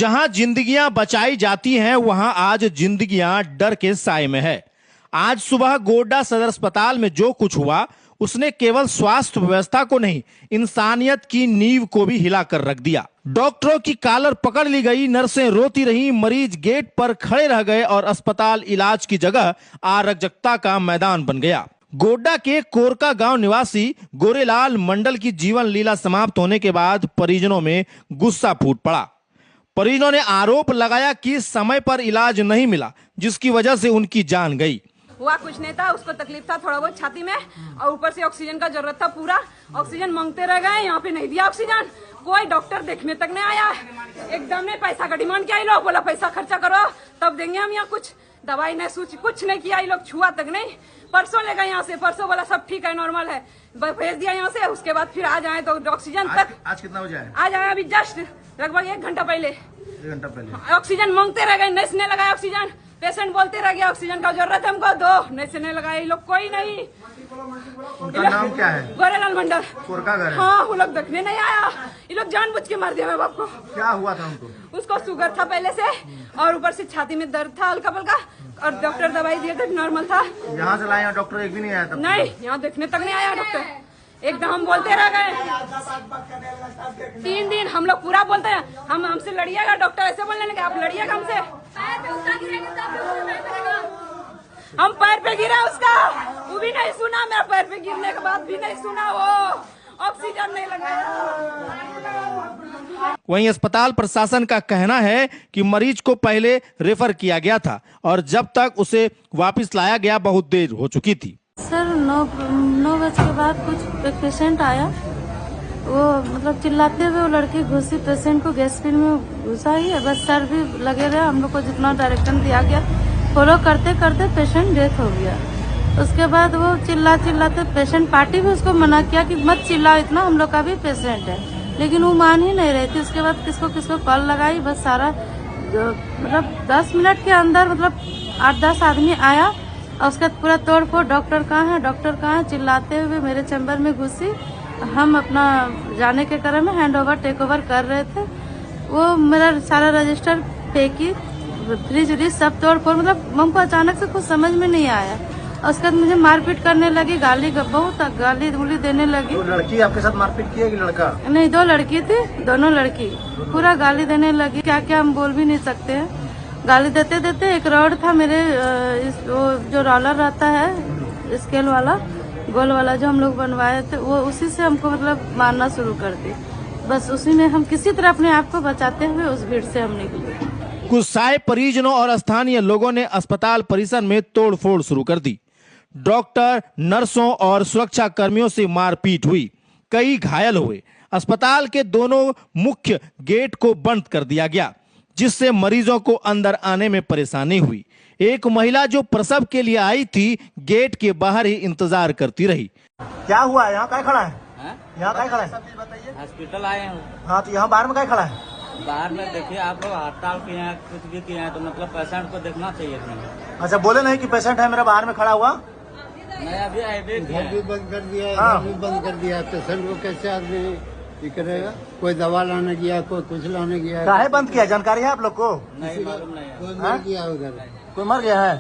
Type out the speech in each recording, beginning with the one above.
जहां जिंदगियां बचाई जाती हैं वहां आज जिंदगियां डर के साए में है। आज सुबह गोड्डा सदर अस्पताल में जो कुछ हुआ उसने केवल स्वास्थ्य व्यवस्था को नहीं, इंसानियत की नींव को भी हिला कर रख दिया। डॉक्टरों की कालर पकड़ ली गई, नर्सें रोती रहीं, मरीज गेट पर खड़े रह गए और अस्पताल इलाज की जगह अराजकता का मैदान बन गया। गोड्डा के कोरका गांव निवासी गोरेलाल मंडल की जीवन लीला समाप्त होने के बाद परिजनों में गुस्सा फूट पड़ा। परिजनों ने आरोप लगाया कि समय पर इलाज नहीं मिला, जिसकी वजह से उनकी जान गई। हुआ कुछ नहीं था, उसको तकलीफ था थोड़ा बहुत छाती में और ऊपर से ऑक्सीजन का जरूरत था। पूरा ऑक्सीजन मांगते रह गए, यहाँ पे नहीं दिया ऑक्सीजन। कोई डॉक्टर देखने तक नहीं आया। एकदम ने पैसा का डिमांड किया, लोग बोला पैसा खर्चा करो तब देंगे हम। यहाँ कुछ दवाई नहीं सूची कुछ नहीं किया, ये लोग छुआ तक नहीं। परसों ले गए यहाँ से, परसों बोला सब ठीक है नॉर्मल है, भेज दिया यहाँ से। उसके बाद फिर आज आए तो ऑक्सीजन तक। आज कितना बजे आए? आज आए अभी जस्ट लगभग 1 घंटा पहले। 1 घंटा पहले ऑक्सीजन मांगते रह गए, नहीं लगाया ऑक्सीजन। पेशेंट बोलते रह गया ऑक्सीजन का जरूरत है हमको, दो नहीं लगाया। ये लोग कोई नहीं। उनका नाम क्या है? गोरेलाल मंडल। कोरका घर है? हाँ, वो लोग देखने नहीं आया। ये लोग जानबूझ के मार दिया मेरे बाप को। क्या हुआ था उनको? उसको शुगर था पहले से और ऊपर से छाती में दर्द था हल्का फुल्का, और डॉक्टर दवाई दिए थे नॉर्मल था। यहाँ से लाए डॉक्टर एक भी नहीं आया था? नहीं, यहाँ देखने तक नहीं आया डॉक्टर। एकदम हम बोलते रह गए 3 दिन। हम लोग पूरा बोलते हैं हमसे लड़िएगा। डॉक्टर ऐसे बोलने लगे आप लड़िएगा हमसे। हम पैर पे गिरा उसका, वो भी नहीं सुना। मेरा पैर पे गिरने के बाद भी नहीं सुना, वो ऑक्सीजन नहीं लगाया। वहीं अस्पताल प्रशासन का कहना है कि मरीज को पहले रेफर किया गया था और जब तक उसे वापस लाया गया बहुत देर हो चुकी थी। सर 9 बजे के बाद कुछ एक पेशेंट आया, वो मतलब चिल्लाते हुए वो लड़की घुसी पेशेंट को गैस पिन में घुसा ही है। बस सर भी लगे रहे, हम लोग को जितना डायरेक्शन दिया गया फॉलो करते करते पेशेंट डेथ हो गया। उसके बाद वो चिल्लाते पेशेंट पार्टी भी उसको मना किया कि मत चिल्लाओ इतना, हम लोग का भी पेशेंट है, लेकिन वो मान ही नहीं रही थी। उसके बाद किसको कॉल लगाई, बस सारा मतलब 10 मिनट के अंदर मतलब 8-10 आदमी आया और उसका पूरा तोड़ फोड़, डॉक्टर कहाँ है चिल्लाते हुए मेरे चैम्बर में घुसी। हम अपना जाने के क्रम में हैंड ओवर टेक ओवर कर रहे थे। वो मेरा सारा रजिस्टर फेंकी, फ्रिज व्रिज सब तोड़ फोड़, मतलब हमको अचानक से कुछ समझ में नहीं आया। और उसके बाद मुझे मारपीट करने लगी, बहुत गाली गुली देने लगी। तो लड़की आपके साथ मारपीट की है कि लड़का? नहीं, 2 लड़की थी, दोनों लड़की पूरा गाली देने लगी। क्या क्या हम बोल भी नहीं सकते हैं। गाली देते एक रॉड था मेरे, वो जो रोलर रहता है स्केल वाला गोल वाला जो हम लोग बनवाए थे, वो उसी से हमको मतलब मारना शुरू कर दी। बस उसी में हम किसी तरह अपने आप को बचाते हुए उस भीड़ से हम निकले। गुस्साए परिजनों और स्थानीय लोगों ने अस्पताल परिसर में तोड़फोड़ शुरू कर दी। डॉक्टर, नर्सों और सुरक्षा कर्मियों से मारपीट हुई, कई घायल हुए। अस्पताल के दोनों मुख्य गेट को बंद कर दिया गया, जिससे मरीजों को अंदर आने में परेशानी हुई। एक महिला जो प्रसव के लिए आई थी गेट के बाहर ही इंतजार करती रही। क्या हुआ है? यहाँ क्या खड़ा है? यहाँ क्या खड़ा है? हॉस्पिटल आए हैं। हाँ, तो यहाँ बाहर में क्या खड़ा है? बाहर में देखिए आप लोग हड़ताल किए हैं, कुछ भी किए हैं, तो मतलब पेशेंट को देखना चाहिए था। अच्छा, बोले नहीं कि पेशेंट है मेरा बाहर में खड़ा हुआ? नहीं, अभी घर भी बंद कर दिया, हाँ। घर भी बंद कर दिया। पेशेंट को कैसे आदमी ये करेगा? कोई दवा लाने गया, कोई कुछ लाने गया। काहे बंद किया? जानकारी है आप लोग को? नहीं मालूम नहीं है। कोई मर गया उधर, कोई मर गया है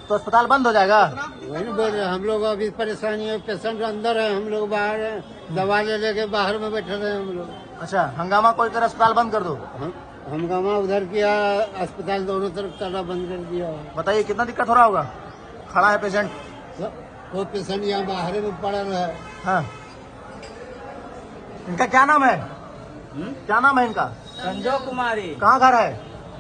तो अस्पताल बंद हो जाएगा? वही नहीं बोल रहे हम लोग। अभी परेशानी है, पेशेंट अंदर है, हम लोग बाहर है, दवा ले लेके बाहर में बैठे रहे हम लोग। अच्छा, हंगामा कोई कर अस्पताल बंद कर दो? हंगामा उधर किया, अस्पताल दोनों तरफ ताला बंद कर दिया। बताइए कितना दिक्कत हो रहा होगा? खड़ा है पेशेंट, वो पेशेंट यहाँ बाहर में पड़ा है। हाँ। इनका क्या नाम है? क्या नाम है इनका? संजो कुमारी। कहाँ घर है?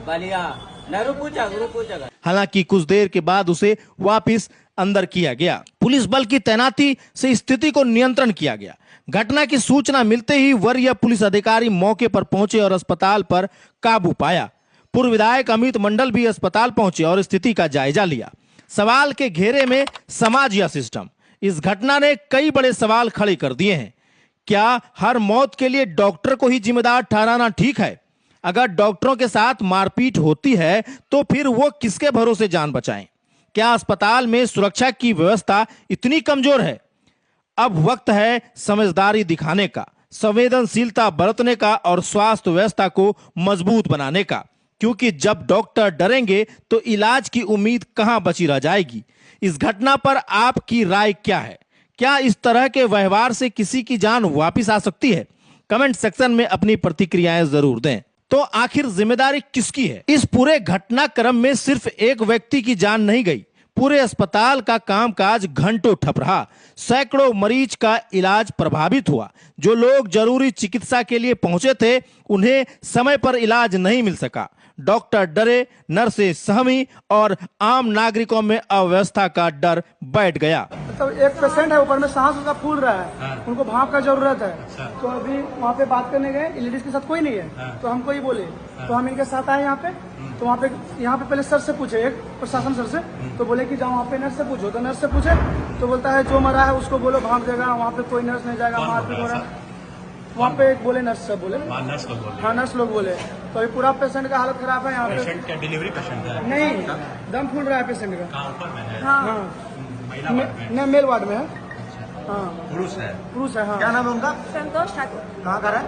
बलिया। गुरु पूछा। हालांकि कुछ देर के बाद उसे वापस अंदर किया गया। पुलिस बल की तैनाती से स्थिति को नियंत्रण किया गया। घटना की सूचना मिलते ही वरीय पुलिस अधिकारी मौके पर पहुंचे और अस्पताल पर काबू पाया। पूर्व विधायक अमित मंडल भी अस्पताल पहुंचे और स्थिति का जायजा लिया। सवाल के घेरे में समाज या सिस्टम। इस घटना ने कई बड़े सवाल खड़े कर दिए हैं। क्या हर मौत के लिए डॉक्टर को ही जिम्मेदार ठहराना ठीक है? अगर डॉक्टरों के साथ मारपीट होती है तो फिर वो किसके भरोसे जान बचाएं? क्या अस्पताल में सुरक्षा की व्यवस्था इतनी कमजोर है? अब वक्त है समझदारी दिखाने का, संवेदनशीलता बरतने का और स्वास्थ्य व्यवस्था को मजबूत बनाने का, क्योंकि जब डॉक्टर डरेंगे तो इलाज की उम्मीद कहां बची रह जाएगी। इस घटना पर आपकी राय क्या है? क्या इस तरह के व्यवहार से किसी की जान वापस आ सकती है? कमेंट सेक्शन में अपनी प्रतिक्रियाएं जरूर दें। तो आखिर जिम्मेदारी किसकी है? इस पूरे घटनाक्रम में सिर्फ एक व्यक्ति की जान नहीं गई, पूरे अस्पताल का कामकाज घंटों ठप रहा। सैकड़ों मरीज का इलाज प्रभावित हुआ। जो लोग जरूरी चिकित्सा के लिए पहुंचे थे, उन्हें समय पर इलाज नहीं मिल सका। डॉक्टर डरे, नर्सें सहमी और आम नागरिकों में अव्यवस्था का डर बैठ गया। तो एक पेशेंट है, ऊपर में सांस उसका फूल रहा है, उनको भाप का जरूरत है। तो अभी वहाँ पे बात करने गए, लेडीज के साथ कोई नहीं है, तो हमको ही बोले, तो हम इनके साथ आए यहाँ पे। तो यहाँ पे पहले सर से पूछे, एक प्रशासन सर से, तो बोले कि जाओ वहाँ पे नर्स से पूछो। तो नर्स से पूछे तो बोलता है जो मरा है उसको बोलो भाप देगा, वहाँ पे कोई नर्स नहीं जाएगा, मारपीट हो रहा है। वहाँ पे एक बोले नर्स सब बोले, हाँ नर्स लोग बोले। तो अभी पूरा पेशेंट का हालत खराब है यहाँ पे। पेशेंट क्या डिलीवरी पेशेंट है? नहीं, दम फूल रहा है पेशेंट का। कहाँ ऊपर में है? हाँ, महिला वार्ड में? नहीं मेल वार्ड में है। हाँ पुरुष है? पुरुष है। हाँ क्या नाम है उनका? संतोष ठाकुर। कहाँ का है?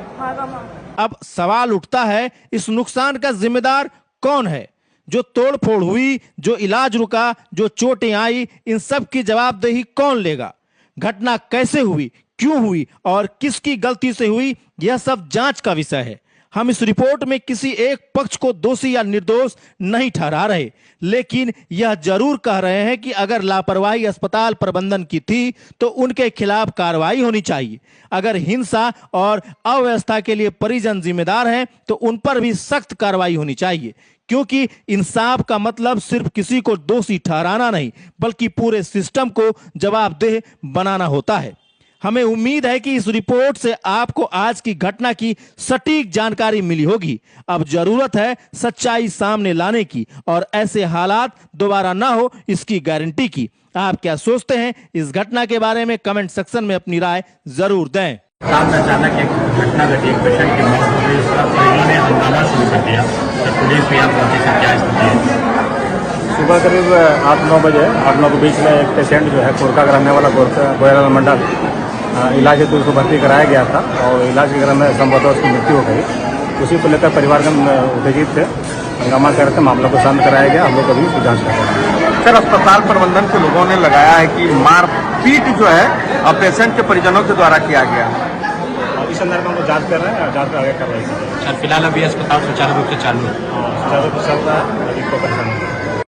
अब सवाल उठता है, इस नुकसान का जिम्मेदार कौन है? जो तोड़फोड़ हुई, जो इलाज रुका, जो चोटें आई, इन सब की जवाबदेही कौन लेगा? घटना कैसे हुई, क्यों हुई और किसकी गलती से हुई, यह सब जांच का विषय है। हम इस रिपोर्ट में किसी एक पक्ष को दोषी या निर्दोष नहीं ठहरा रहे, लेकिन यह जरूर कह रहे हैं कि अगर लापरवाही अस्पताल प्रबंधन की थी तो उनके खिलाफ कार्रवाई होनी चाहिए। अगर हिंसा और अव्यवस्था के लिए परिजन जिम्मेदार हैं तो उन पर भी सख्त कार्रवाई होनी चाहिए, क्योंकि इंसाफ का मतलब सिर्फ किसी को दोषी ठहराना नहीं, बल्कि पूरे सिस्टम को जवाबदेह बनाना होता है। हमें उम्मीद है कि इस रिपोर्ट से आपको आज की घटना की सटीक जानकारी मिली होगी। अब जरूरत है सच्चाई सामने लाने की और ऐसे हालात दोबारा ना हो, इसकी गारंटी की। आप क्या सोचते हैं इस घटना के बारे में? कमेंट सेक्शन में अपनी राय जरूर दें। सामने अचानक एक घटना घटी, एक पेशेंट की मौत हो गई, उसका परिजनों ने हंगामा शुरू कर दिया। तो पुलिस भी आप पहुंची, क्या स्थिति है? सुबह करीब 8-9 बजे, 8-9 के बीच में एक पेशेंट जो है कोरका का रहने वाला गोयरालाल मंडल, इलाज हेतु उसको भर्ती कराया गया था और इलाज के क्रम में संभवतः उसकी मृत्यु हो गई। उसी को लेकर परिवार के उत्तेजित थे, हंगामा कर रहे थे, मामला को शांत कराया गया। हम लोग अभी उसकी जाँच कर रहे हैं। सर, अस्पताल प्रबंधन के लोगों ने लगाया है कि मारपीट जो है पेशेंट के परिजनों के द्वारा किया गया। इस संदर्भ में हम लोग जाँच कर रहे हैं, जाँच आगे कर रहे हैं। सर फिलहाल अभी अस्पताल सुचारू रूप से चालू है? सुचारू रूप से चल रहा है, अभी कोई परेशानी नहीं है।